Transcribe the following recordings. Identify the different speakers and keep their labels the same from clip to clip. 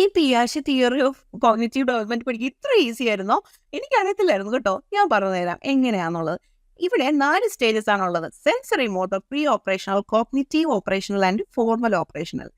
Speaker 1: ഈ പിയാഷെ theory of cognitive development പഠിക്കുക ഇത്ര ഈസി ആയിരുന്നോ? എനിക്കറിയത്തില്ലായിരുന്നു കേട്ടോ. ഞാൻ പറഞ്ഞുതരാം എങ്ങനെയാണെന്നുള്ളത്. ഇവിടെ 4 സ്റ്റേജസ് ആണുള്ളത്. Sensory motor, pre operational, cognitive operational and formal operational.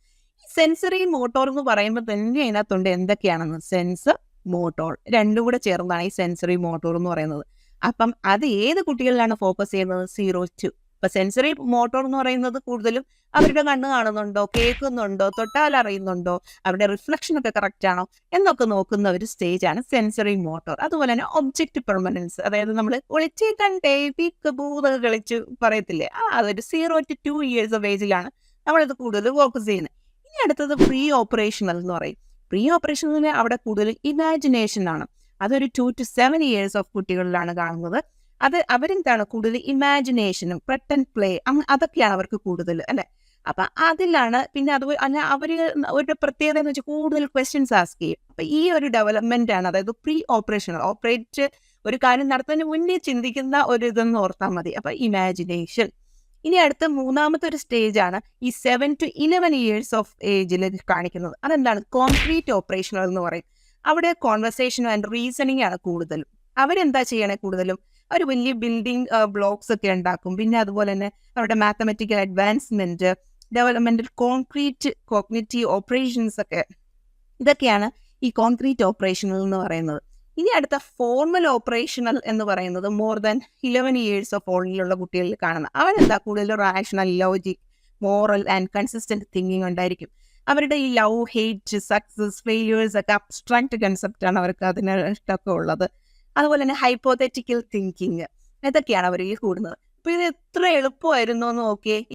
Speaker 1: ഈ സെൻസറി മോട്ടോർ എന്ന് പറയുമ്പോൾ തന്നെ അതിനകത്തുണ്ട് എന്തൊക്കെയാണെന്ന്. സെൻസർ, മോട്ടോർ രണ്ടും കൂടെ ചേർന്നാണ് ഈ സെൻസറി മോട്ടോർ എന്ന് പറയുന്നത്. അപ്പം അത് ഏത് കുട്ടികളിലാണ് ഫോക്കസ് ചെയ്യുന്നത്? 0 to. ഇപ്പൊ സെൻസറി മോട്ടോർ എന്ന് പറയുന്നത് കൂടുതലും അവരുടെ കണ്ണ് കാണുന്നുണ്ടോ, കേൾക്കുന്നുണ്ടോ, തൊട്ടാൽ അറിയുന്നുണ്ടോ, അവരുടെ റിഫ്ലക്ഷൻ ഒക്കെ കറക്റ്റ് ആണോ എന്നൊക്കെ നോക്കുന്ന ഒരു സ്റ്റേജ് ആണ് സെൻസറി മോട്ടോർ. അതുപോലെ തന്നെ ഒബ്ജക്റ്റ് പെർമനൻസ്, അതായത് നമ്മൾ ഒളിച്ചേ കണ്ടേ പീക്കബൂന്ന് കളിച്ച് പറയത്തില്ലേ, അതൊരു 0 to 2 years ഓഫ് ഏജിലാണ് നമ്മളിത് കൂടുതൽ ഫോക്കസ് ചെയ്യുന്നത്. ഇനി അടുത്തത് പ്രീ ഓപ്പറേഷണൽ എന്ന് പറയും. പ്രീ ഓപ്പറേഷണൽ അവിടെ കൂടുതൽ ഇമാജിനേഷൻ ആണ്. അതൊരു 2 to 7 years ഓഫ് കുട്ടികളിലാണ് കാണുന്നത്. അത് അവരെന്താണ് കൂടുതൽ ഇമാജിനേഷനും പ്രട്ടൻ പ്ലേ അതൊക്കെയാണ് അവർക്ക് കൂടുതൽ അല്ലെ. അപ്പൊ അതിലാണ് പിന്നെ അതുപോലെ അവര് ഒരു പ്രത്യേകത എന്ന് വെച്ചാൽ കൂടുതൽ ക്വസ്റ്റ്യൻസ് ആസ്ക് ചെയ്യും. അപ്പൊ ഈ ഒരു ഡെവലപ്മെന്റ് ആണ്, അതായത് പ്രീ ഓപ്പറേഷണൽ, ഓപ്പറേറ്റ് ഒരു കാര്യം നടത്തുന്നതിന് മുന്നേ ചിന്തിക്കുന്ന ഒരു ഇതെന്ന് ഓർത്താൽ മതി. അപ്പൊ ഇമാജിനേഷൻ. ഇനി അടുത്ത മൂന്നാമത്തെ ഒരു സ്റ്റേജ് ആണ് ഈ 7 to 11 years ഓഫ് ഏജിൽ കാണിക്കുന്നത്. അതെന്താണ്? കോൺക്രീറ്റ് ഓപ്പറേഷണൽ എന്ന് പറയും. അവിടെ കോൺവെർസേഷനും ആൻഡ് റീസണിങ് ആണ് കൂടുതലും. അവരെന്താ ചെയ്യണേ? കൂടുതലും അവർ വലിയ ബിൽഡിംഗ് ബ്ലോക്സ് ഒക്കെ ഉണ്ടാക്കും. പിന്നെ അതുപോലെ തന്നെ അവരുടെ mathematical advancement, developmental concrete cognitive operations ഒക്കെ, ഇതൊക്കെയാണ് ഈ കോൺക്രീറ്റ് ഓപ്പറേഷണൽ എന്ന് പറയുന്നത്. ഇനി അടുത്ത ഫോർമൽ ഓപ്പറേഷണൽ എന്ന് പറയുന്നത് മോർ ദാൻ 11 years ഓഫ് ഓൾഡിലുള്ള കുട്ടികളിൽ കാണുന്നത്. അവരെന്താ കൂടുതൽ rational, logic, moral and consistent thinking ഉണ്ടായിരിക്കും. അവരുടെ ഈ ലവ്, ഹേറ്റ്, സക്സസ്, ഫെയിലിയേഴ്സ് ഒക്കെ അബ്സ്ട്രാക്ട് കൺസെപ്റ്റ് ആണ് അവർക്ക് അതിനൊക്കെ ഉള്ളത്. അതുപോലെ തന്നെ ഹൈപ്പോത്തറ്റിക്കൽ തിങ്കിങ്, ഇതൊക്കെയാണ് അവർ ഈ കൂടുന്നത്. അപ്പൊ ഇത് എത്ര എളുപ്പമായിരുന്നു എന്ന് നോക്കിയേ.